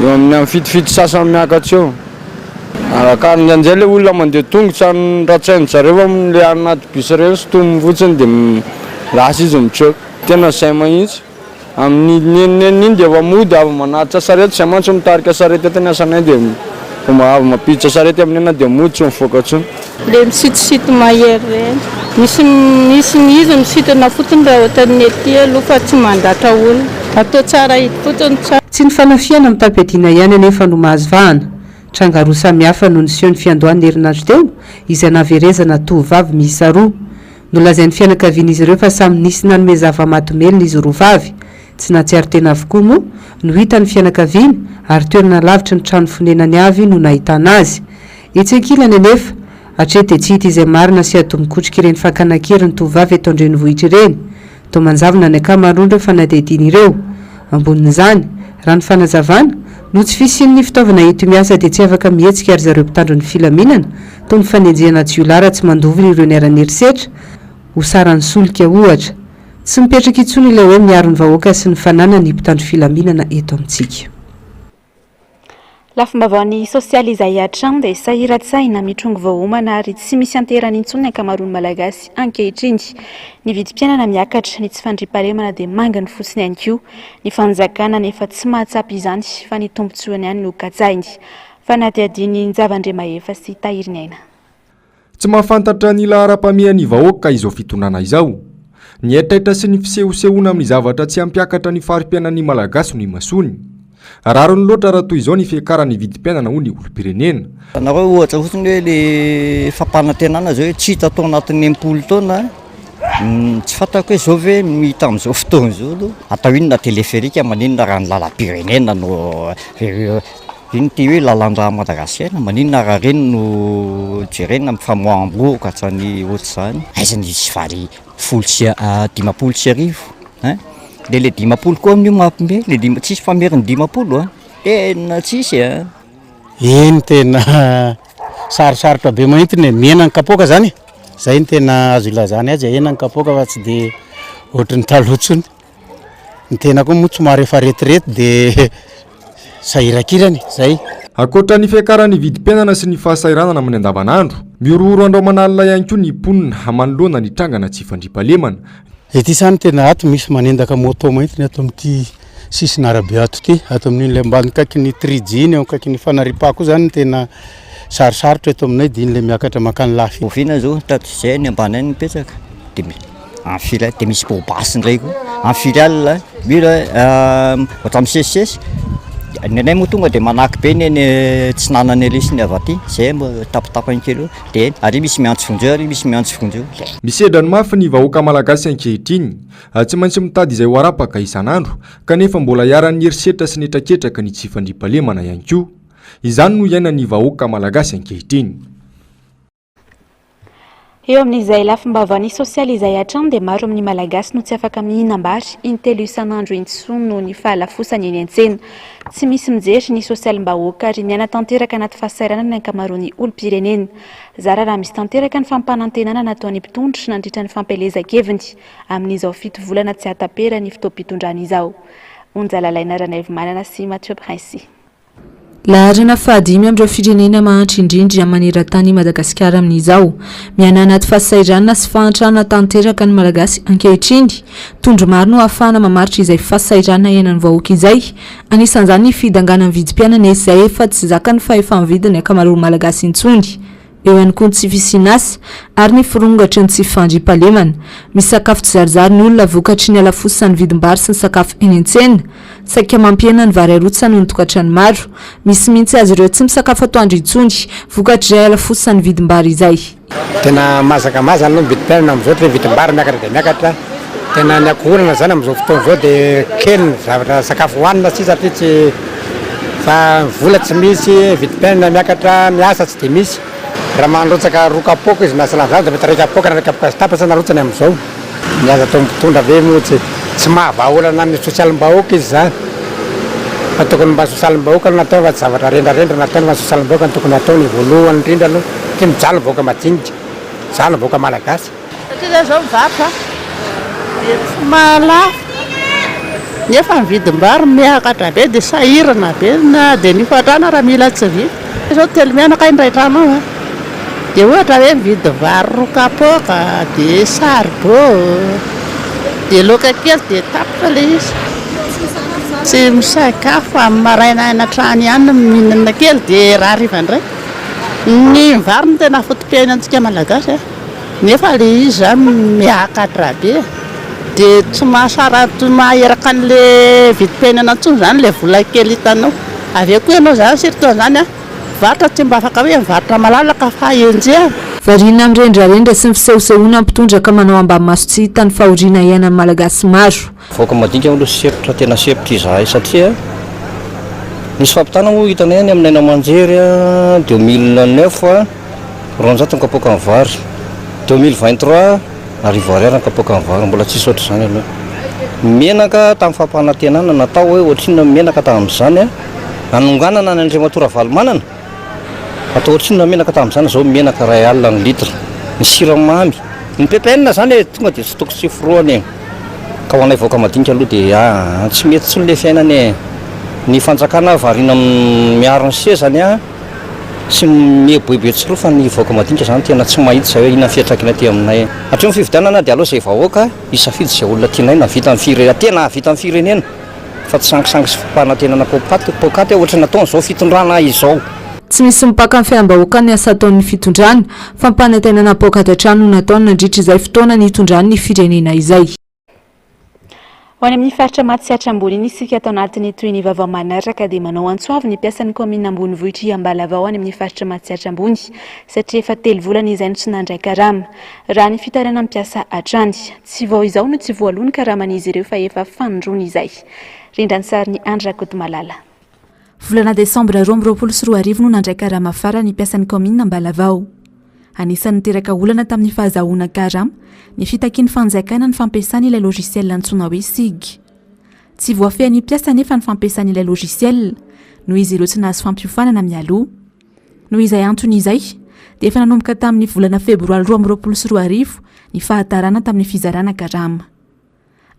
eo amin'ny fitofito sasany miakatra eo arakariny an'izay le olona mandeha tongotra ny ratsainy zareo amin'le anaty bus reny sotomy fotsiny dia lasa izy mitreoka tena zay mahitsy amin'ny neniny dia efa mody avy manatitra sarety zay mantsy mitarika sarety etany asanay dia avy mampiditra sarety aminena dia mody tsy mivoaka ntsony le misitosito mahery reny misy izy misitona fotony raha ohatrany ety aloha fa tsy mandatra olona atao tsara hity fotony tsara tsy ny fanafiana amin'ny tapediana ihany anefa no mahazo vahana tranga roa samihafa no niseho ny fiandohan'ny herinandro teo izay naverezana tovavy miisa roa nolazain'ny fianakavian'izy ireo fa samy nisy nanome zava-matomelona izy roa vavy tsy natsiaro tena avokoa moa no hita ny fianakaviana ary toerana lavitra ny trano fonenany avy no nahitana azy etsekilany anefa hatrety tsy hita izay marina sy atomikotrika ireny fakanakery ny tovavy eto andrenivohitra ireny toa manjavona ny akamaroan'ireo fanadihadiana ireo ambonin'izany raha ny fanazavana no tsy fisian'ny fitaovana ito miasa dia tsy afaka mihetsika ary zareo mpitandro ny filaminana toy ny fanenjehana jiolara tsy mandovina ireo ny aranyherisetra ho sarany solika ohatra tsy mipetraka intsony ilay hoe miaro ny vahoaka sy ny fanana ny mpitandro filaminana eto amintsika. Lafim-baovany sosialy izay hatrany dia sahiran-tsaina mitrongo vahoamana ary tsy misy anterana intsony ny ankamaroany malagasy ankehitriny. Ny vidim-piainana miakatra, ny tsy fandriam-pahalemana dia mangany fotsiny ihany koa. Ny fanjakana nefa tsy mahatsapy izany fa ny tombotsoany ihany no katsainy. Fanadihadiany ny Zavandriamahefa sy Tahiriny Aina. Tsy mahafantatra ny laharam-pamehan'ny vahoaka izao fitondrana izao. Ny aitaitra sy ny fisehosehoana amin'ny zavatra tsy ampiakatra ny fari-piainan'ny malagasy no imasony. Raro ny loatra raha toy izao ny fiakaran'ny vidim-piainana ho ny olom-pirenena. Nareo ohatra fotsiny hoe le fampanantenana zao hoe tsy hita tao anatin'ny 80 taona tsy fantako hoe zao ve mihita amin'izao fotoana izao atao inona teleferika maninona raha ny lalam-pirenena no iny ty hoe lalan-draha Madagasikara maninona raha reny no jerena amin'ny famoaham-boa ka hatrany ohatr'izany aizany izy vary 10 dia le 10 koa amin'io mampime le tsisy fameriny 10 tena tsisy iny tena sarosarotra be mahitiny miena ny kapoaka zany zay ny tena azo ilazany azy ena ny kapoaka fa tsy dia ohatrany talotsony ny tena koa moa somary efa retirety dia sahirakirany zay. Akoatra ny fiakaran'ny vidim-piainana sy ny fahasairanana amin'ny andavanandro miorohoro andao manalina ihany koa ny mponina hamanoloana ny trangana tsy fandriam-pahalemana. Ety sany tena ato misy manendaka moto mahitiny ato amin'ity sisiny arabe ato ity ato amin'iny le ambany kaiky ny 3G eo kaiky ny fanaripako zany tena sarosarotra eto aminay dia iny le miakatra makany lafy. Ovina zao tato izay ny ambany any mipetraka dia am'fila dia misy bobasy ndray koa amin'ny filiale mila ohatra amin'ny sesisesy ny anay moa tonga dia manaky be ny tsy nanany lesiny avy aty zay tapatapany kely dia ary misy miantso fonjeo ary misy miantso fonjeo. Misedrany mafy ny vahoaka malagasy ankehitriny tsy maintsy mitady izay ho arapaka isan'andro kanefa mbola hiaran'ny herisetra sy ny traketraka ny tsy fandriam-pahalemana ihany koa. Izany no iainan'ny vahoaka malagasy ankehitriny. Eo amin'izay lafim-baovany sosialy izay hatrany dia maro amin'ny malagasy no tsy afaka mihinam-bary intelo isan'andro intsony noho ny fahalafosany eny an-tsena. Tsy misy mijery ny sosialim-bahoaka ary miaina tanteraka anaty fahasairanana ny ankamaroany olom-pirenena. Zara raha misy tanteraka ny fampanantenana nataon'ny mpitondra nandritra ny fampelezan-keviny amin'izao 7 volana tsy hatapera ny fotoam-pitondrana izao. Onjalalaina Ranaivo Manana sy Mathieu Prince. Laharana fahadimy amin'ireo firenena mahantra indrindra maneran-tany Madagasikara amin'izao miaina anaty fahasairanana sy fahantrana tanteraka ny malagasy ankehitriny. Tondro maro no ahafahana mamaritra izay fahasairanana iainan'ny vahoaka izay. Anisan'izany ny fidanganan'ny vidim-piainana izay efa tsy zakany fa efa mividiny ankamaroany malagasy intsony. Eo ihany koa ny tsy fisian'asa ary ny firongatra ny tsy fandriam-pahalemana. Misy sakafo tsy zarizary ny olona vokatry ny alafosy ny vidim-bary sy ny sakafo eny an-tsena. Saika mampiena ny vary arotsany ny tokatrano maro. Misy mihitsy azy ireo tsy misakafo atoandro intsony vokatry izay alafosy ny vidim-bary izay. Tena mazaka-mazana no vidim-piainana amin'izao dia vidim-bary miakatra dia miakatra. Tena ny akorana zany amin'izao fotoana izao dia kely ny zavatra sakafo hohanina tsy satria tsy fa vola tsy misy vidim-piainana miakatra miasa tsy dia misy. Raha manrotsaka roa kapoaka izy miasa lanzany dia mety ray kapoaka na ray kapoaka sy tapasa narotsany amin'izao. Miasa tao mpitondra ve moa tsy mahavaolana amin'ny sosialim-bahoaka izy zany. Fa tokony mba sosialim-bahoaka no natao fa tsy zavatra rendrarendra natao fa sosialim-bahoaka no tokony natao ny voalohany indrindra aloha ty mijaly vahoaka madinika mijaly vahoaka malagasy. Satria zao mivarotra tsy mahalafo nefa ny vidim-bary miakatra be dia sahirana be na dia ny fatrana raha mila tsy vita. Zao telo mianaka indray trano dia ohatra hoe mividy vary roa kapoaka dia saribô dia laoka kely dia tapaka ilay izy. Tsy misakafo amin'ny maraina any an-trano ihany mihinana kely dia raha hariva indray. Ny vary no tena fotom-piainantsika malagasy nefa ilay izy zany miakatra be dia tsy mahasara maheraka an'ilay vidim-piainana intsony zany ilay vola kely hitanao. Avy eo koa ianao zany surtout zany varotra tsy mba afaka hoe mivarotra malalaka fa enjehana. Variana amin'ny rendrarendra sy ny fisehosehoana mpitondra ka manao ambanimaso tsy hita ny fahoriana iainan'ny malagasy maro. Vahoaka madinika aloha sepotra tena sepotra izahay satria nisy fampitana moa hitanay any aminay namanjery 2009 roanjato ny kapoaka ny vary 2023 arivo ariary ny kapoaka ny vary mbola tsisy ohatr' izany aloha. Menaka tamin'ny fampanantenana natao hoe ohatrina menaka tamin'izany nanonganana ny andriamatora valomanana atao ohatriny na menaka tamin'izany zao menaka ray alina ny litra ny siramamy ny ppn zany tonga dia tsy toko tsy foroany ka ho anay vaoka madinika aloha dia tsy mety tsy le fiainany ny fanjakana variana miaro ny sezany sy meboebe tsiroa fa ny vaoka madinika zany tena tsy mahita zay hoe inona fiatraikana ty aminay hatreo ny fividianana dia aloha zay vahoaka isafidy zay olona tianay na vita amin'ny firenena tena vita amin'ny firenena fa tsy sangisangy sy fampanantenana pokaty ohatra nataony zao fitondrana izao tsy misy mipaka amin'ny fiam-bahoaka ny asa ataon'ny fitondrana fampanantenana pokaty hatrano nataony nandritra izay fotoana ny hitondrany ny firenena izay. Ho any amin'ny faritra Matsiatra ambony iny isika atao anatin'ny toy ny vaovao manaraka dia manao antsoavy ny mpiasan'ny komina Ambonivohitra Ambalavao any amin'ny faritra Matsiatra ambony satria efa 3 volana izay no tsy nandray karama raha ny fitarana mpiasa hatrany tsy vao izao no tsy voalohany karaman'izy ireo fa efa fanondrony izay. Rindrany sary ny Andra Kotomalala. Volana Desambra 2024 no nandray karama afara ny mpiasan'ny komina Ambalavao. Anisan'ny niteraka olana tamin'ny fahazahoana karama ny fitakiany fanjaikana ny fampiasana ilay logiciel antsoina hoe SIG. Tsy voafehan'ny mpiasa nefa ny fampiasana ilay logiciel noho izy ireo tsy nahazo fampiofanana mialoha. Noho izay antony izay dia efa nanomboka tamin'ny volana Febroary 2024 ny fahatarana tamin'ny fizarana karama.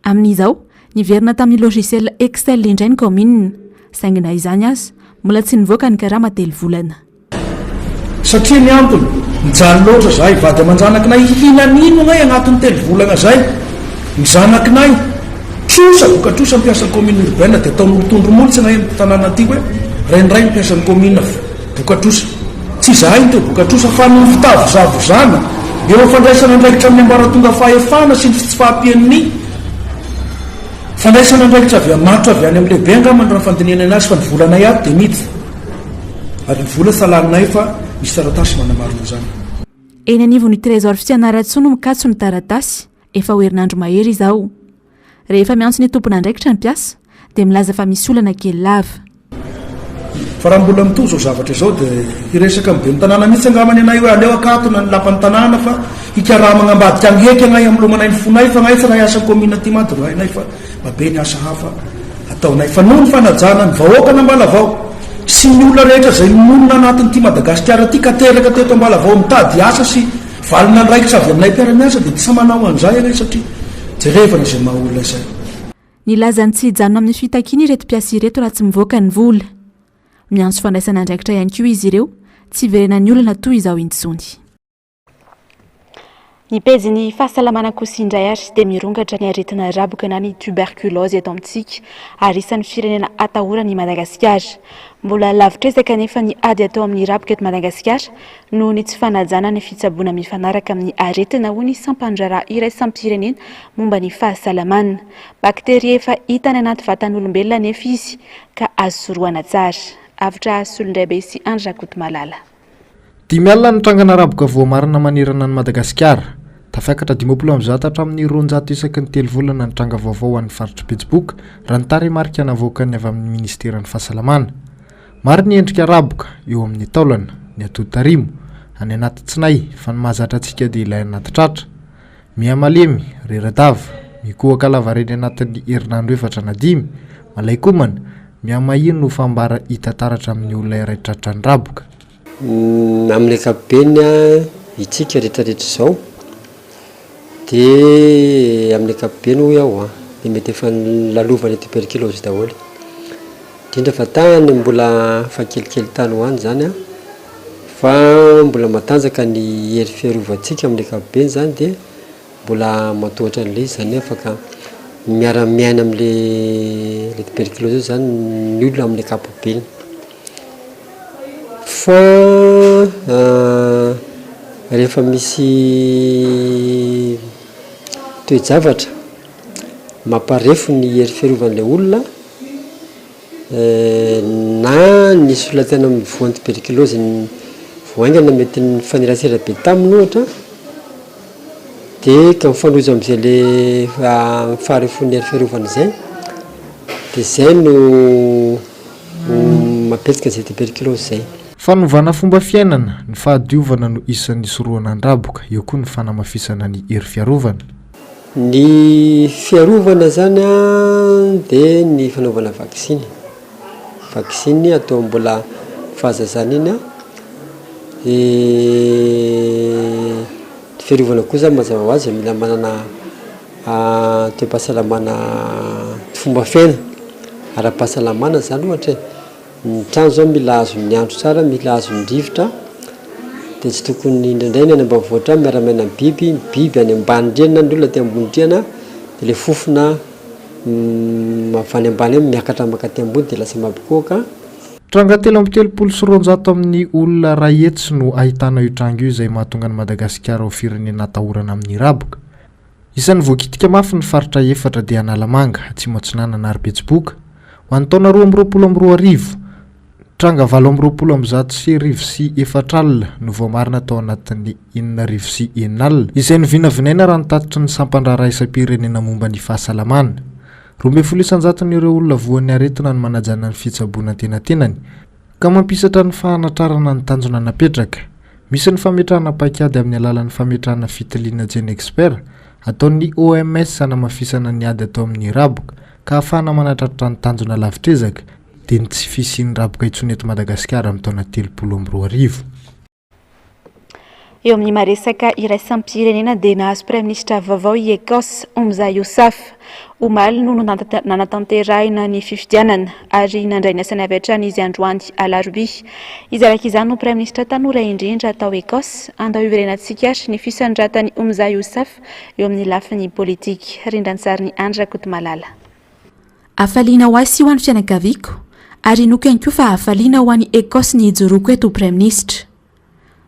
Amin'izao niverina tamin'ny logiciel Excel indray ny commune saingina izany aza mbola tsy nivoaka ny karama 3 volana. Satria ny antony mijaly loatra zay vady aman-janakinay hihinanino ngay agnatin'ny 3 volana zay mizanakinay trosa vokatrosa mpiasan'ny commune urbaine dia ataon'olo tondromolitsy nay amin'ny tanàna aty hoe raindray mpiasan'ny commune vokatrosa tsy zahay ny teo vokatrosa fa ny fitavozavozana eo fandraisana andraikitra amin'ny ambaratonga fahefana sy ny tsy fahampian'ny fandraisana andraikitra avy amatra avy any amin'ny lehibe angamany raha fandinena anazy fa ny volanay ato dia mity ary ny vola salaninay fa misy taratasy manamarina zany. Eny anivony ny trésor fianarantsoa no mikatso ny taratasy efa herinandro mahery izao. Rehefa miantso ny tompona andraikitra ny mpiasa dia milaza fa misy olana kely lava. Fa raha mbola mitohy zao zavatra izao dia hiresaka amin'ny be ny tanàna mihitsy angamany anay hoe aleo akatona ny lapan'ny tanàna fa hikaraha magnambadika angeky anay amin'ny lomanay ny fonay fa ngay tsy raha hiasa commune aty maty ro hainay fa mabe ny asa hafa ataonay fa noho ny fanajana ny vahoaka na Ambalavao sy ny olona rehetra zay monina anatin'ity Madagasikara ty ka teraka teto Ambalavao mitady asa sy valina andraikitra avy aminay mpiara-miasa dia tsy manao an'izay anay satria jerevana izay maha-olona izay. Nilaza ny tsy hijanona amin'ny fitakiana ireto mpiasa ireto raha tsy mivoaka ny vola. Miantso fandraisana andraikitra ihany koa izy ireo tsy verena ny olana toy izao intsony. Ny pejy fahasalamana kosa indray ary dia mirongatra ny aretina raboka na ny tuberculose eto amintsika ary isan'ny firenena atahorany Madagasikara. Mbola lavitrezaka nefa ny ady atao amin'ny raboka eto Madagasikara noho ny tsy fanajana ny fitsaboana mifanaraka amin'ny aretina ho ny sampandrara iraisam-pirenena momba ny fahasalamana. Bakteria efa hita ny anaty vatan'olombelona nefa izy ka azo soroana tsara. Avitra Solondraibe sy Andra Kotomalala. 5 alina ny trangana raboka voamarina manerana ny Madagasikara. Tafakatra 700 hatramin'ny 200 isaky ny 3 volana ny tranga vaovao amin'ny faritra Facebook raha ny tare-marika navoakany avy amin'ny ministeran'ny fahasalamana. Maro ny endrika raboka eo amin'ny taolana, ny atotarimo, any anaty tsinay fa ny mahazatra antsika dia ilay anaty tratra. Miamalemy, reradava, mikohaka lavareny anatin'ny herinandro 7 na 5, malaikomana, miamahiny no fambara hita taratra amin'ny olona iray tratrany raboka. Amin'ny ankapobeny itsika rehetrarehetra izao dia amin'ny ankapobeny hoy aho dia mety efa lalovany tuberculose daholo. Indrindra fa tany mbola fa kelikely tany hoany zany fa mbola matanjaka ny hery fiarovantsika amin'ny ankapobeny zany dia mbola matohatra an'ilay zany afaka miara-miaina amin'le tuberculose zany ny olona amin'ny ankapobeny. Fa rehefa misy toe-javatra mamparefo ny hery fiarovan'ilay olona na nisy olona tena mivoan'ny tuberculose ny voaingana mety ny fanerasera be taminy ohatra dia ka mifanojo amin'izay le faharefon'ny hery fiarovana izay dia izay no mapetsika izay tuberculose izay. Fanovana fomba fiainana ny fahadiovana no isan'ny soroana an-draboka eo koa ny fanamafisana ny hery fiarovana. Ny fiarovana zany dia ny fanaovana vaksiny. vaksiny atao mbola fahazazana iny fiarovana kosa mazava ho azy mila manana toe-pahasalamana fomba fiaina ara-pahasalamana zany ohatra ny trano zao mila azo ny andro tsara, mila azo ny rivotra, dia tsy tokony indraindray ny any ambanivohitra miara-maina biby any ambany-driana ny olona ty ambony-driana dia le fofona avany ambany miakatra makaty ambony dia lasa mabikoaka. Tranga 330 amin'ny olona ray hetsy no ahitana io tranga io izay mahatonga ny Madagasikara ho firenena atahorana amin'ny raboka. Isan'ny voakitika mafy ny faritra efatra dia Analamanga, Atsimo-Atsinana na Betsiboka. Ho an'ny taona 2022 tranga 720,404 no voamarina tao anatin'ny 909 izay novinavinaina raha ny tatitry ny sampandrara isam-pirenena momba ny fahasalamana. 200,000 ireo olona voan'ny aretina no manajana ny fitsaboana tenatenany ka mampisatra ny fahanatrarana ny tanjona napetraka. Misy ny fametrahana paikady amin'ny alalan'ny fametrahana fitiliana Gen Expert ataon'ny OMS sanamafisana ny ady atao amin'ny raboka ka ahafahana manatratra ny tanjona lavitrezaka dia ny tsy fisian'ny raboka intsony eto Madagasikara amin'ny taona 2022. Eo amin'ny maresaka iraisam-pirenena dia nahazo Praiministra vaovao i Ekosy Omza Yousaf omaly no nanatanterahina ny fifidianana ary nandray ny asany avy hatrany izy androany alarobia. Izy araka izany no Praiministra tanora indrindra tao Ekosy andao iverenantsika ny fisandratan'ny Omza Yousaf eo amin'ny lafiny politika. Rindran-tsary ny Andra Kotomalala. Afaliana ho azy ho an'ny fianakaviako ary noky ihany koa fa afaliana ho an'ny Ekosy ny ijoroako eto Praiministra.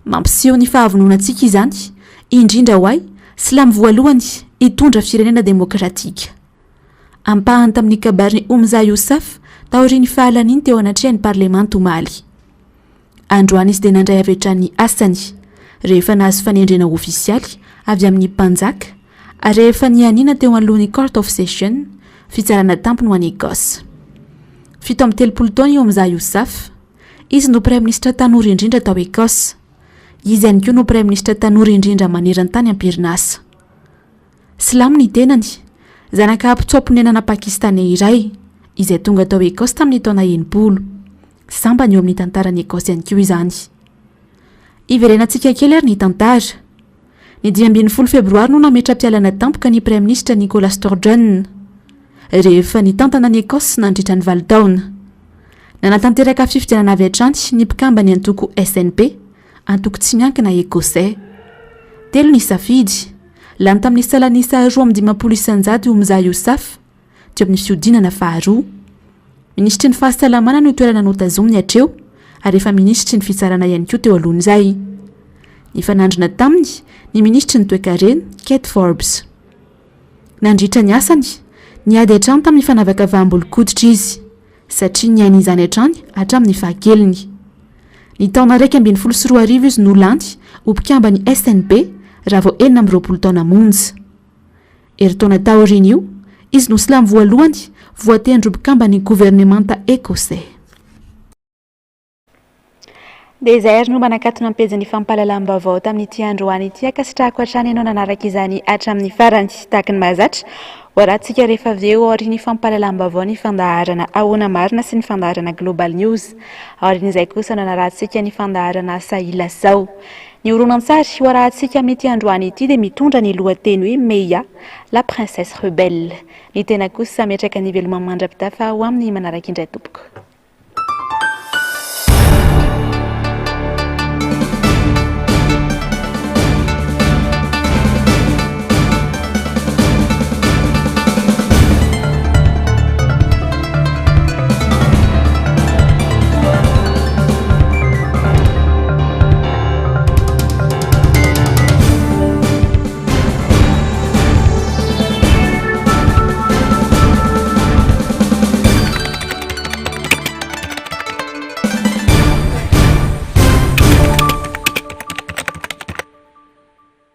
Mampiseho ny fahavononantsika izany, indrindra ho ahy silamo voalohany hitondra firenena demokratika. Ampahany tamin'ny kabariny Omza Yousaf taoriany fahalaniny teo anatrehan'ny parlemanto omaly. Androany izy dia nandray avy hatrany asany rehefa nahazo fanendrena ofisialy avy amin'ny mpanjaka ary rehefa nianina teo anolohan'ny Court of Session fitsarana tampony ho an'ny Ekosy. 17 taona Omza Yousaf, izy no Praiministra tanora indrindra tao Ekosy. Izy ihany koa no Praiministra tanora indrindra maneran-tany am-perinasa. Silamo ny tenany, zanaka ampitsopony Pakistana iray, izay tonga tao Ekosy tamin'ny taona 90. Sambany eo amin'ny tantaran'ny Ekosy ihany koa izany. Iverenantsika kely ary ny tantara. Ny 12 febroary no nametra-pialana tampoka ny Praiministra Nicolas Sturgeon rehefa nitantana ny Ekosy nandritra ny 20 taona. Nanatanteraka fifidianana avy hatrany ny mpikambany antoko SNP, antoko tsy miankina Ekosay. Telo ny safidy, lany tamin'ny salanisa 2,9 Omza Yousaf, teo amin'ny fiodinana faharoa. Ministry ny fahasalamana no toerana notazominy hatreo, ary efa ministry ny fitsarana ihany koa teo alohan'izay. Ny fanandrina taminy, ny ministry ny toe-karena, Kate Forbes. Nandritra ny asany, niady hatrany tamin'ny fanavaka vaham-bolo-koditra izy, satria niainy izany hatrany hatramin'ny fahakeliny. Ny taona 2024 izy no lanty ho mpikambany SNP raha vao 20 taona monja. Eritaona taoriny io, izy no silamo voalohany voatendro mpikambany gouvernemanta Ekosay. Dia izay ary no manakatona ampejany fampahalalam-baovao tamin'ity androany ity akasitrahako hatrany ianao nanaraka izany hatramin'ny farany tahaka ny mahazatra. Horatsika rehefa avy eo aorian'ny fampahalalam-baovao ny fandaharana ahoana marina sy ny fandaharana Global News. Aorian'izay kosa nanarahantsika ny fandaharana Sahila Zao. Ny horonan-tsary hoarahantsika amin'ity androany ity dia mitondra ny lohateny hoe Meia, la princesse rebelle. Ny tena kosa ametraka ny veloma mandra-pitafa ho amin'ny manaraka indray tompoko.